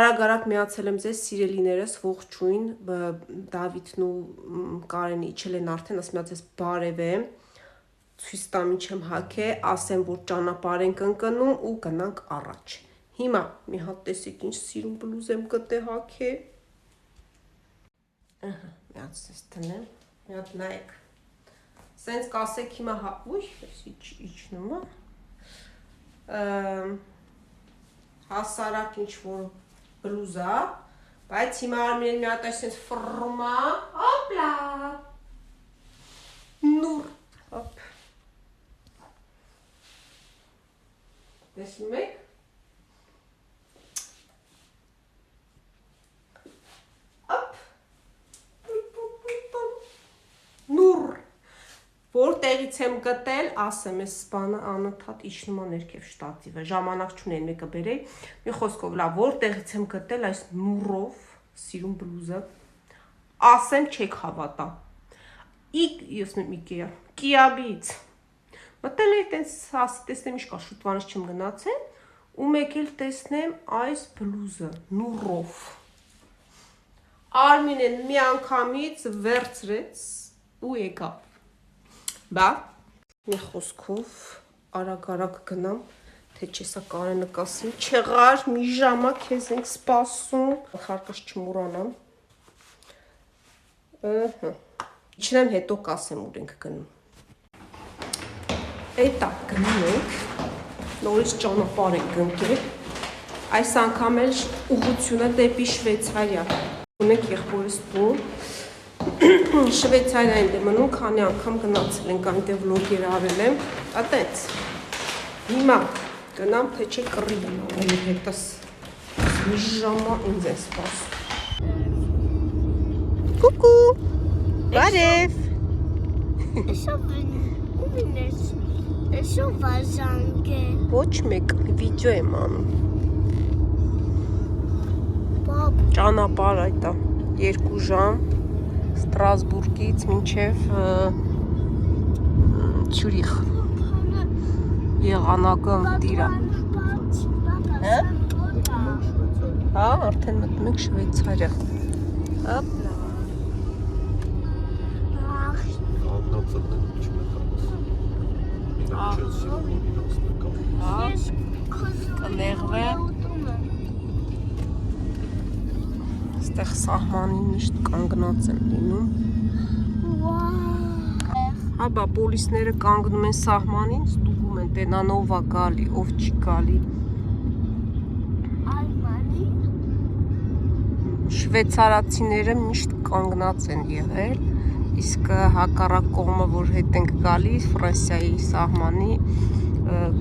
Արագ միացել եմ ձեզ սիրելիներս, ողջույն, Դավիթն ու Կարենը իջել են արդեն, ասում եմ ձեզ բարև եմ, ցույց տամ ինչ եմ հագել, ասեմ որ ճանապարհ ենք ընկնում ու գնանք առաջ։ Հիմա մի հատ տեսեք ինչ սիրուն բլուզ եմ գտել հագել։ Ահա, մի հատ էս տնեմ, մի հատ նայեք։ Սենց կասեք հիմա ուй, իջնում է։ Հասարակ ինչ որ բլուզա, բայց հիմա Արմինեն մի հատ այսպես ֆռում է, հոպլա, նուր, հոպ, տեսնում եք, հոպ, նուր, որտեղից եմ գտել, ասեմ, ես բանը անընդհատ իջնում է ներքև շտատիվը, ժամանակ չունեն մեկը բերեի, մի խոսքով լավ, որտեղից եմ գտել այս նուրով սիրուն բլուզը, ասեմ չեք հավատա, ես Ikea, Kia-բից, մտել էի տենց ասի տեսնեմ ինչ կա շուտվանից չեմ գնացել, ու մեկ էլ տեսնեմ այս բլուզը նուրով, Արմինեն մի անգամից վերցրեց ու եկավ, բա, մի խոսքով արագ գնամ, թե չէ սա Կարենը կասի, չեղար, մի ժամա քեզ ենք սպասում, խարկս չմոռանամ, իջնեմ հետո կասեմ ուր ենք գնում, էտա գնում ենք, նորից ճանապարհ ենք ընկել, այս անգամ էլ ուղղությունը դեպի Շվեյցարիա, ունենք եղբորս տուն, Շվեյցարիա եմ մնում, քանի անգամ գնացել ենք այնտեղ վլոգեր արել եմ, այտենց, հիմա գնամ, թե չէ կռի եմ հետս, մի ժամա ինձ է սպասում։ Կուկու, բարև։ Էսով վազանք է։ Ոչ մեկ վիդեո եմ անում։ Ճանապարհ այդա, 2 ժամ։ Ստրասբուրգից մինչև Ցյուրիխ եղանակը ընտիր է։ Հա, արդեն մտնում ենք Շվեյցարիա։ Հապլա։ Կներվե։ Այստեղ սահմանին միշտ կանգնած եմ լինում։ Հա, բա պոլիսները կանգնում են սահմանին, ստուգում են տենանով է գալի, ով չի գալի։ Շվեյցարացիները միշտ կանգնած են եղել, իսկ հակառակ կողմը, որ հետ ենք գալիս, Ֆրանսիայի սահմանի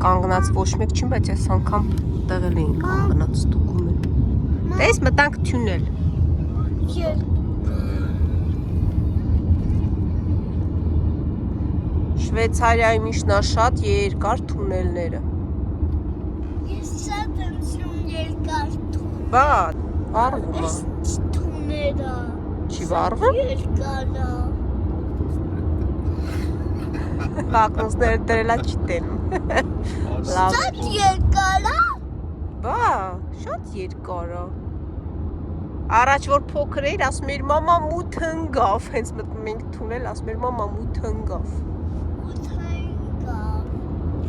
կանգնած ոչ մեկ չի, բայց այս անգամ տեղել էին կանգնած, ստուգում են։ Տես մտանք թյունել։ Շվեյցարիայի միշնաշատ երկար թունելները։ Ես շատ եմ սիրում երկար թունել։ Բա, վառվում է։ Թուները։ Չի վառվում։ Երկար է։ Բակնոցները դրելա չի տենում։ Շատ երկար է։ Բա, շատ երկար է։ Առաջ որ փոքր էիր, ասում էր մամա մութ ընկավ, հենց մտնում ենք թունել, ասում էր մամա մութ ընկավ։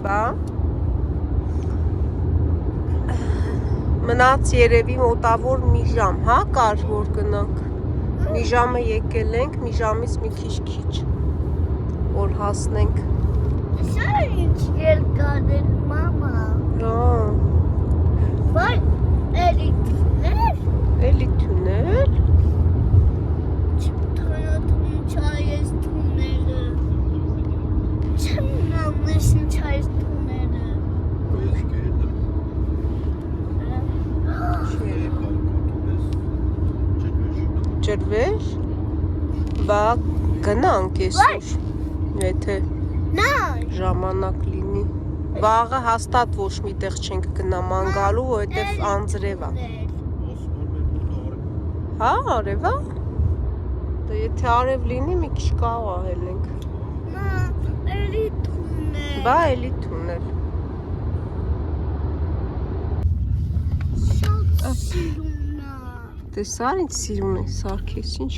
Բա մնաց երևի մոտավոր մի ժամ, հա, կար որ գնանք։ Մի ժամը եկել ենք, մի ժամից մի քիչ, որ հասնենք։ Սա ինչ երկար է, մամա։ Հա։ Վայ, էլի թունել։ Էլի թունել։ Չթանատում չա ես թունելը։ Չեմ նամնեսին չա ես թունելը։ Ջրվեր, բա գնանք այսօր, եթե ժամանակ լինի։ Վաղը հաստատ ոչ մի տեղ չենք գնա ման գալու, որովհետև անձրև է։ Հա, արև է։ Դե եթե արև լինի, մի քիչ կարող ենք։ Մա, էլի թունել։ Բա էլի թունել։ Շատ սիրում Տեսար ինչ սիրուն է սարքես, ինչ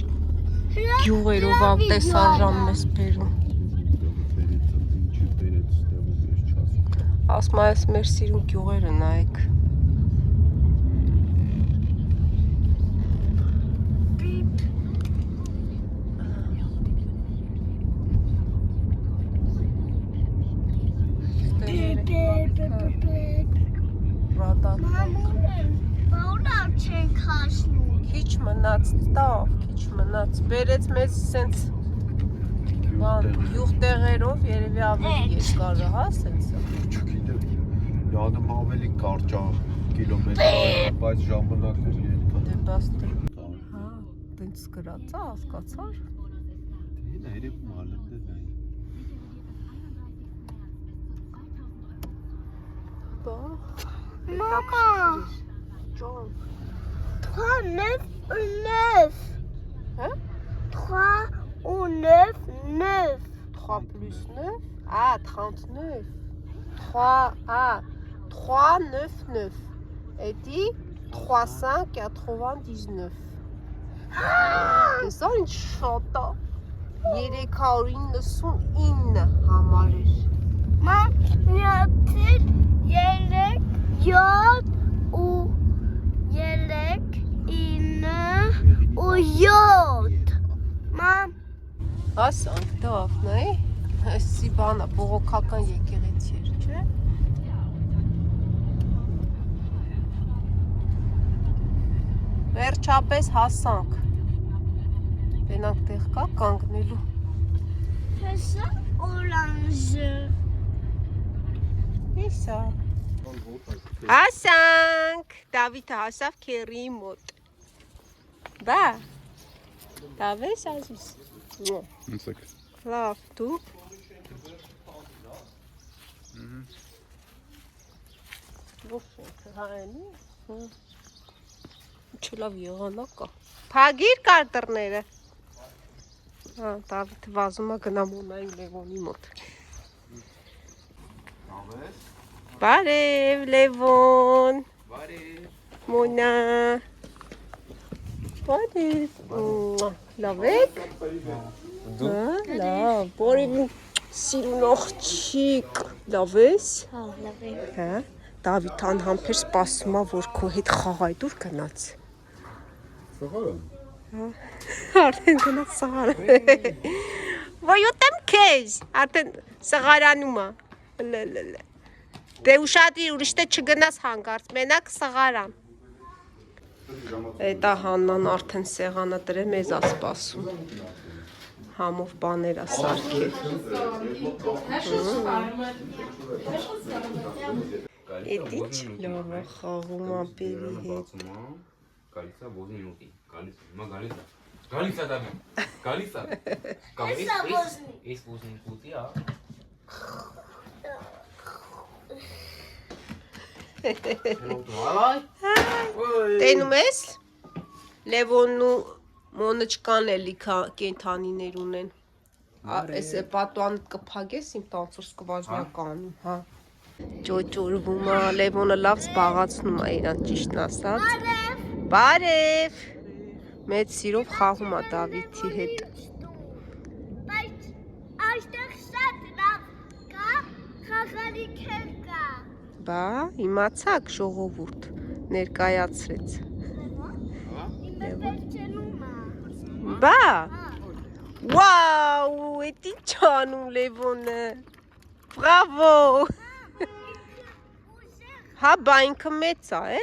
գյուղերով տեսարժան մեզ բերում։ Ասում այս մեր սիրուն գյուղերը նայեք։ Քիչ մնաց տավ, քիչ մնաց, բերեց մեզ սենց յուղ տեղերով երևի ավելի երկարը, հա, սենցը։ Չգիտեմ, յանում ավելի կարճ կիլոմետր, բայց ժամանակը երկար։ Դե բաստը։ Հա, տենց գրածա, հասկացար։ Դին երև մալըտն է։ Բա։ Մամա։ Ջոն։ 3, 9, 9. Hein? 3 ou 9, 9. 3 plus 9. Ah, 39. 3, ah, 3, 9, 9. Et dit 3, 5, 99. Տեսա ինչ շատ է։ 399 համար էր։ Mam, yaptır, yelek, yod, u, yelek, iğne, u, yod. Mam, Ասանք դավն է, այսի բանա, բողոքական եկեղեցի էր, չէ։ Վերջապես հասանք։ Բենանք տեղ կա կանգնելու։ hesa orange. Հեսա։ Հասանք, Դավիթը հասավ քերի մոտ։ Բա, Դավես ազիս։ Նսակ։ Լավ, դու։ Ո՞վ է հայնի։ Ինչ լավ եղանակ կա։ Փագիր կարտերները։ Հա, Դավիթը վազում է գնա Մոնայի Լևոնի մոտ։ Բարև, Լևոն։ Բարև։ Մոնա։ Բարև։ Լավ եք։ Հա, լավ, բարև սիրուն աղջիկ։ Լավ ես։ Hə, lavə. Հա, Դավիթ անհամբեր սպասում է, որ քո հետ խաղայ դուր գնաց։ Սողարը։ Արդեն գնաց սղարան։ Ոյ ուտեմ քեզ, արդեն սղարանում է։ Լլլ։ Դե ուշադիր ուրիշտե չգնաս հանգարց, մենակ սղարան։ Էտա Հաննան արդեն սեղանը դրե մեզ է սպասում։ Համով բաներ է սարքել։ Էդ ինչ լավ է խաղում ապերի հետ։ Գալիս է ոզին ուտի, գալիս է, հիմա գալիս է։ Գալիս է դավի, գալիս է։ Էսա ոզնի։ Էս ոզին ուտի, հա։ Տենում ես, Լևոնն ու Մոնոջկան էլի կենթանիներ ունեն։ Այս է պատուանդ կփագես իմ տանցորս կվազնականում, հա։ Ճոճորվում է, Լևոնը լավ զբաղացնում է իրան ճիշտն ասած։ Բարև։ Մեծ սիրով խաղում է Դավիթի հետ։ Բայց այստեղ շատ լավ կա, խաղալիքեր կա։ Բա, իմացակ ժողովուրդ ներկայացրեց։ Իմը վերջնում է։ Բա, վաու, էդ ինչ անում Լևոնը։ Բրավո։ Հա, բա ինքը մեծ է, է։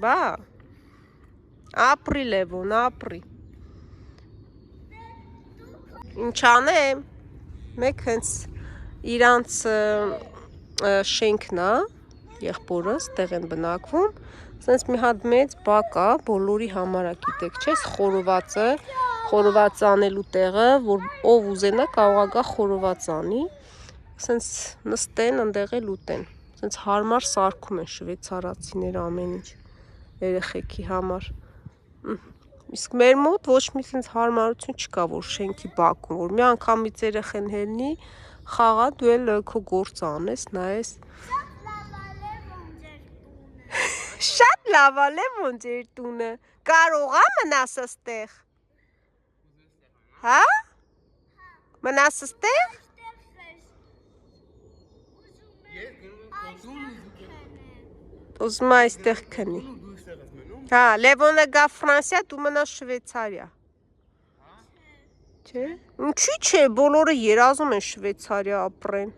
Բա, ապրի Լևոն, ապրի։ Ինչ անեմ, մեկ հենց իրանց շենքն է, եղբորս, տեղ են բնակվում, սենց մի հատ մեծ բակ է, բոլորի համար է, գիտեք, չես, խորոված անելու տեղը, որ ով ուզենա կարող է գա խորոված անի, սենց նստեն, ընդեղ էլ ուտեն, սենց հարմար սարքում են շվեցարացիներ ամեն ինչ, երեխեքի համար, իսկ մեր մոտ ոչ մի սենց հարմարություն չկա, որ շենքի բակում, որ մի անգամից երեխեն հելնի, խաղա դու էլ քո գործ անես, նայես։ Շատ լավ է Լևոն ձեր տունը։ Շատ լավ է Լևոն ձեր տունը։ Կարող է մնաս այստեղ։ Հա? Մնաս այստեղ։ Ուզում այստեղ քնի։ Հա, Լևոնը գա Ֆրանսիա, դու մնաս Շվեյցարիա։ Չէ՞։ Ինչի՞ չէ, բոլորը երազում են Շվեյցարիա ապրեն։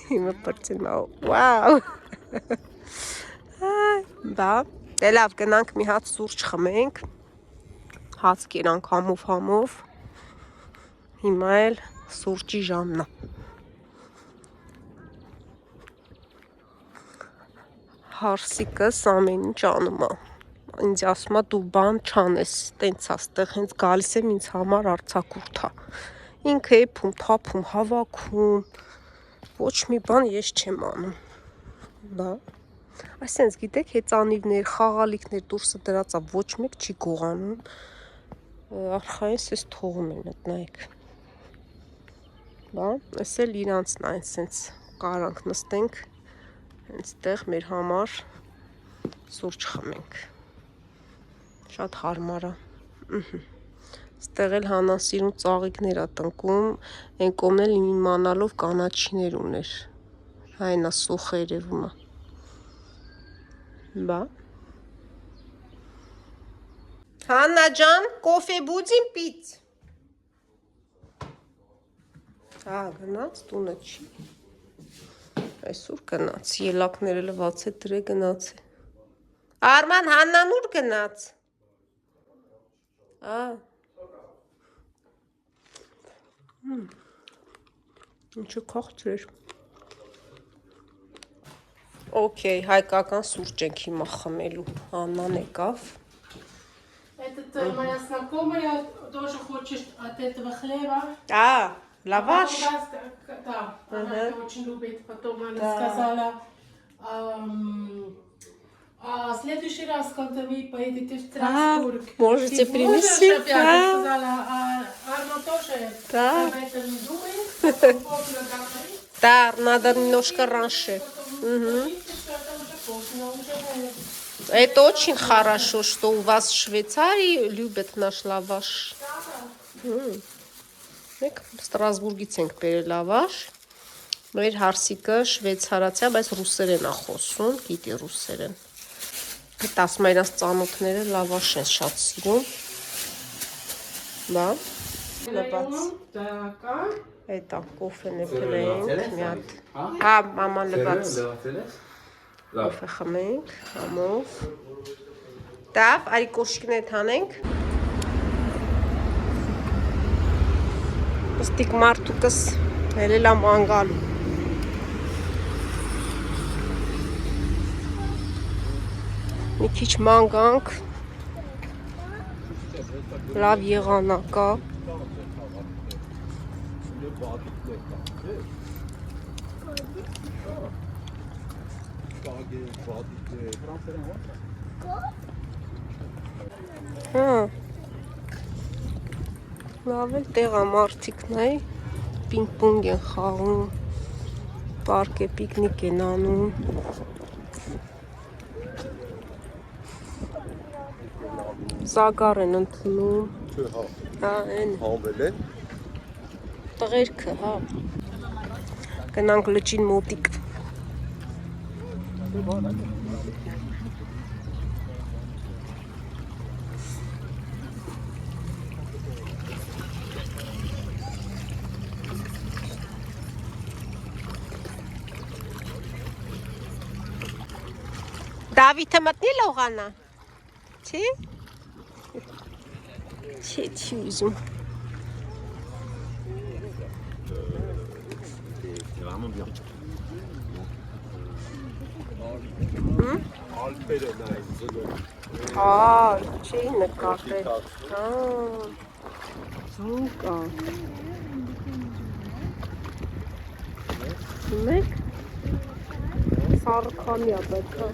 Հիմա պրծին մա, վաու։ Բա, դե լավ, գնանք մի հատ սուրճ խմենք։ Հաց կերանք համով։ Հիմա էլ սուրճի ժամն է։ Հարսիկս ամեն ինչ անում է։ Ինձ ասում է դու բան չանես, տենց է, ստեղ հենց գալիս եմ ինձ համար արձակուրդ է։ Ինքը էփում, թափում, հավաքում։ Ոչ մի բան ես չեմ անում։ Բա։ Այսենց գիտեք, հեծանիվներ, խաղալիքներ դուրսը դրած է, ոչ մեկ չի գողանում։ Արխայինս էս թողում են, նայեք։ Բա, այս էլ իրանցն է, այսենց կարանք նստենք, հենց տեղ մեր համար սուրճ խմենք։ Շատ հարմար է։ Ստեղ էլ հանասիրուն ծաղիկներ է տնկում, են կողմն էլ իմանալով կանաչիներ ուներ։ Հայնա սուխ երևում է։ Բա։ Հաննա ջան, կոֆե բուձին պից։ Հա, գնաց, տունը չի։ Այսօր գնաց, ելակները լվաց է դրե գնաց է։ Արման, Հաննան ուր գնաց։ Ինչը քաղցր։ Okay, հայկական սուրճ ենք հիմա խմելու։ Աննան եկավ։ Это моя знакомая тоже хочет от этого хлеба. Лаваш. Да, она это очень любит. Потом она сказала, а следующий раз, когда вы поедете в Страсбург, можете принести. Сказала, Арма тоже об этом думает. Да, надо немножко раньше. Это очень хорошо, что у вас в Швейцарии любят наш лаваш. Մենք Ստրասբուրգից ենք բերել լավաշ։ Մեր հարսիկը շվեյցարացի է, բայց ռուսերեն է խոսում, գիտի ռուսերեն։ Հետ ասում է իրաց ծանոթները լավաշ են շատ սիրում։ Բա։ Լվաց։ Էտա կոֆեն է պրենք, մի հատ։ Հա, մաման լվաց։ Կոֆե խմենք, համով։ Տավ, արի կոշիկներ թանենք։ Ստիկ մարդուկս հելել եմ անգալու։ Մի քիչ մանգանք, լավ եղանակա։ Լավ էլ տեղամարտիկն է, պինգ-պոնգ են խաղում, պարկ է պիկնիկ են անում։ Զագար են ընդունում։ Հա, են։ Տղերքը, հա։ Գնանք լճին մոտիկ։ Դավիթը մտնի լողանա, չի? Չի ուզում։ Չի նկատել։ Զունկա։ Մեկ սարքամյա պետքա։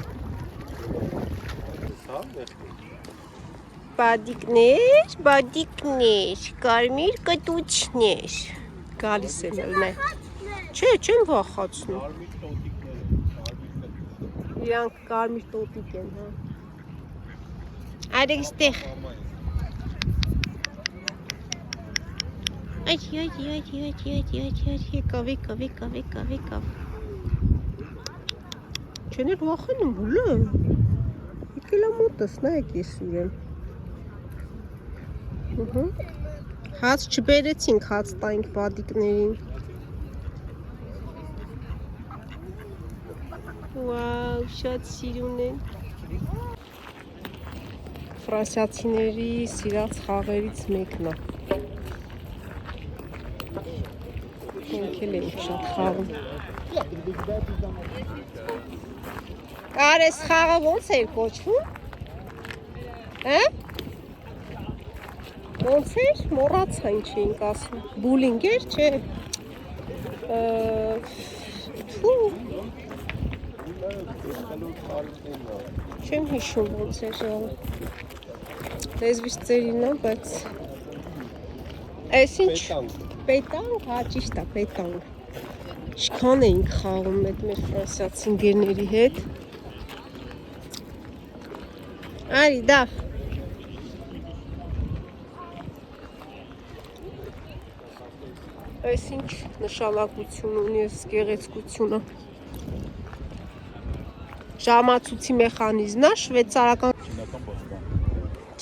Բադիկներ, կարմիր կտուչներ, գալիս են ելնե, չէ, չեմ վախացնում, Իրանք կարմիր տոտիկ են, հա։ Արեք ստեղ։ Այ, եկավ։ Չեն էր վախենում, հուլը։ Եկել եմ մոտս, նայեք ես ուրեմ։ Հաց չբերեցինք, հաց տայինք բադիկներին։ Վաու, շատ սիրուն են։ Ֆրանսիացիների սիրած խաղերից մեկն է։ Մենք էլ ենք շատ խաղում։ Կարես խաղը ոնց էր կոչվում։ Հա՞։ Ոնց էր, մոռացա ինչ էինք ասում։ Բուլինգ էր, չէ։ Չեմ հիշում ոնց էր ժողը։ Լեզվից ծերին է, բայց այս ինչ պետանք, հա ճիշտ է, պետանք։ Ինչքան էինք խաղում այդ մեր ֆրանսիացի ընկերների հետ։ Արի, դավ։ Այս ինչ նշանակություն ունի, այս գեղեցկությունը։ Ժամացույցի մեխանիզմն է, շվեյցարական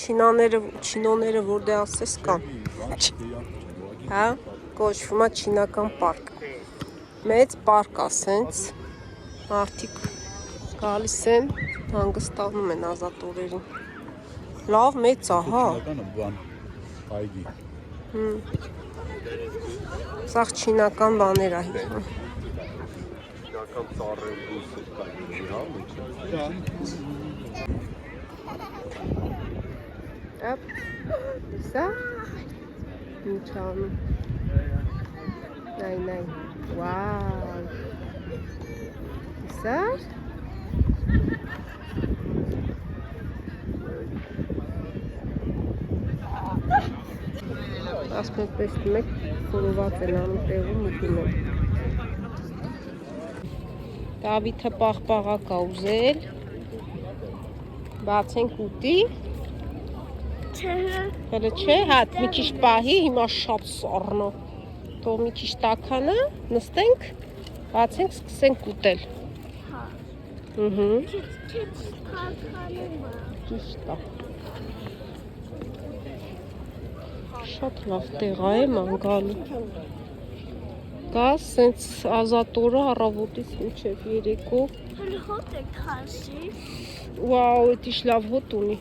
չինոները որտեղ ասես կան։ Հա, կոչվում է չինական պարկ։ Մեծ պարկ է սենց։ Մարդիկ գալիս են, հանգստանում են ազատ օրերին։ Լավ մեծ է, հա։ Այգի։ Սաղ չինական բաներ է հիմա։ Չինական ծառեր դուրս կայքի, հա, Ապ, սա, ինչ անում, նայ, վաու, սա, ասում եք տեսնում եք, խորոված են անում տեղում ուտում են։ Դավիթը պաղպաղակ է ուզել, բացենք ուտի, հələ չէ, հատ մի քիչ պահի, հիմա շատ սառնա, թող մի քիչ տաքանա, նստենք, բացենք, սկսենք ուտել։ Ճիշտ է։ Շատ լավ տեղ է մանգալը։ Գաս, սենց ազատ օրը առավոտից մինչև երեկո։ Հələ հոտ եք խասի։ Վաու, էդ ինչ լավ հոտ ունի։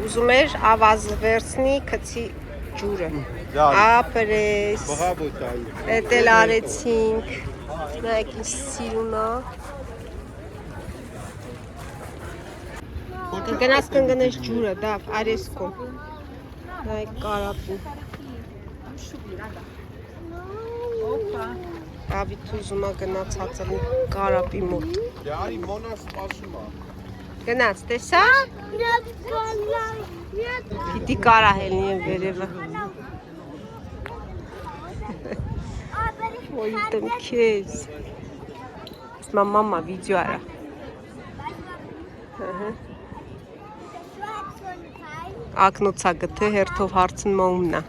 Ուզում էր ավազը վերցնի քցի ջուրը։ Ապրես։ Էդ էլ արեցինք։ Նայեք ինչ սիրուն է։ Գնաց կընկնես ջուրը, դավ, արեսկո։ Նայեք կարապին։ Դավիթ ուզում է գնաց հացալի կարապի մոտ։ Արի մոնա սպասում է։ Գնաց, տեսա։ Պիտի կարահելնի եմ վերևը։ Ոյ ուտեմ քեզ։ Ասմա մամա վիդեո արա։ Ակնոցա գթե հերթով հարցնմա ումնա։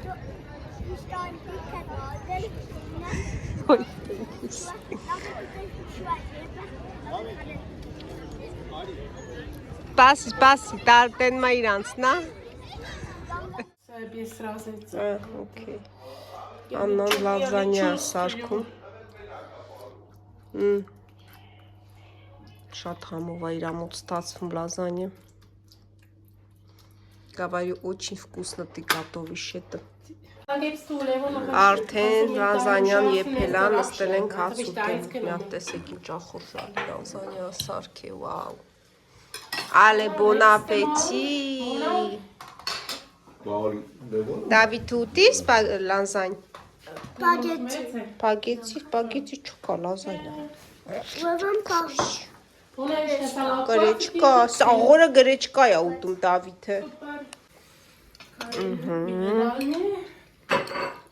Спаси, տեն մա իրանցնա։ Без разницы. Okay. Աննան լազանյա սարքում։ Շատ համով է իր մոտ ստացվում լազանյա։ Говорю, очень вкусно ты готовишь это։ Արդեն լազանյան եփել է, նստել ենք հաց ուտել։ Մի հատ տեսեք ինչ ախորժալի լազանյա սարք է, վաու։ Ale bon appétit։ Դավիթ ուտի՞ս լազանյա։ Պագեցի չկա լազանյա։ Գրեչկա, սաղորը գրեչկա է ուտում Դավիթը։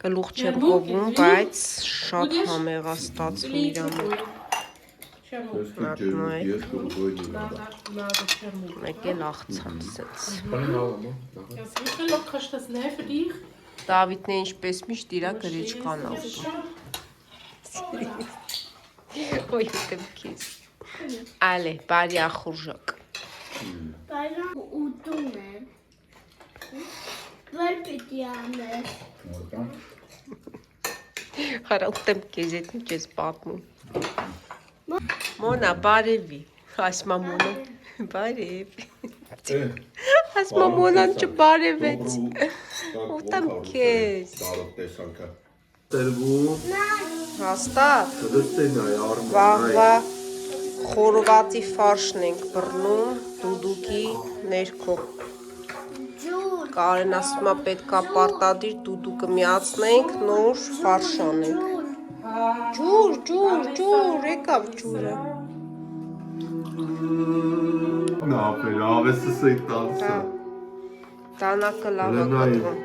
Գլուխ չեմ կովում, բայց շատ համեղ է ստացվում իր մոտ։ Մեկ էլ աղցանցեց։ Դավիթն է ինչպես միշտ իրա գրեչկան է ուտում։ Ոյ ուտեմ քեզ։ Ալե, բարի ախորժակ։ Բայրամ ուտում եմ։ Վեր պիտի անես։ Հարա ուտեմ քեզ, հետ ինչ ես պատմում։ Մոնա, բարևի։ Ասմա մոնա, բարև։ Ասմա մոնան չբարևեց։ Ուտեմ քեզ։ Տրվում, Հաստատ։ դստեն այ արմա։ Վաղվա խորովածի ֆարշն ենք բռնում դուդուկի ներքո։ Ջուր։ Կարեն ասում է պետքա պարտադիր դուդուկը միացնենք, նոր ֆարշ անենք։ Ջուր, եկավ ջուրը։ Նա ապերավեսը սեյտանսը։ Տանակը լավ է կտրում։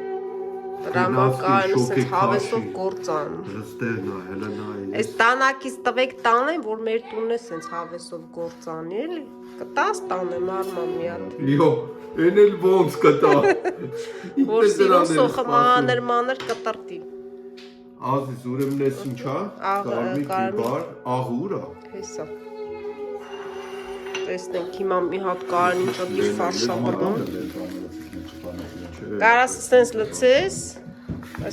Դրամակայանը սենց հավեսով գործան։ Դստեն այ, հելենա այ։ Այս տանակից տվեք տանեն, որ մեր տունն է սենց հավեսով գործանի, էլի։ Կտաս տանեմ արման մի հատ։ Իո, են էլ ոնց կտա։ Որ սիրոսոխը մանր կտրտի։ Ազիզ, ուրեմն ես ինչա, կարմիկ բար, աղուրա։ Հեսա։ Տեսնենք հիմա մի հատ կարան ինչ որ իր ֆարշա բռնում։ Կարաս սենց լցես,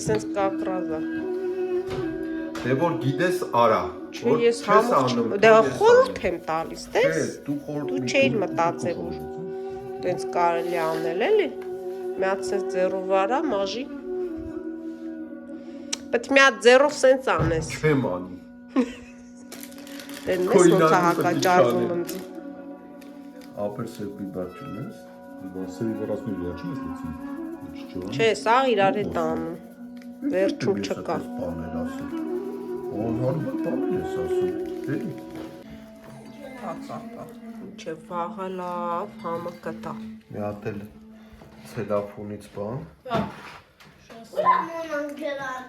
սենց կակրազա։ Դե որ գիտես արա, Չէ, ես համով չեմ, դե խորհուրդ եմ տալիս, տես։ Դու չէիր մտածել, որ տենց կարելի անել, էլի։ Մի հատ սենց ձեռով արա, մաժի։ Պետք մի հատ ձեռով սենց անես։ Չեմ անի։ Դեն մեզ ոնց է հակաճարվում ընձի։ Ապեր սեպի բար չունես։ Սերի որ ասում եմ վերջին ես լցին։ Չէ, սա իրար հետ անում։ Վերջում չկա։ Բաներ ասում։ Անհարմար բաներ ես ասում։ Էլի։ Չէ, վաղը լավ, համը կտա։ Մի հատ էլ ցելոֆոնից բան։ Մաման գրած։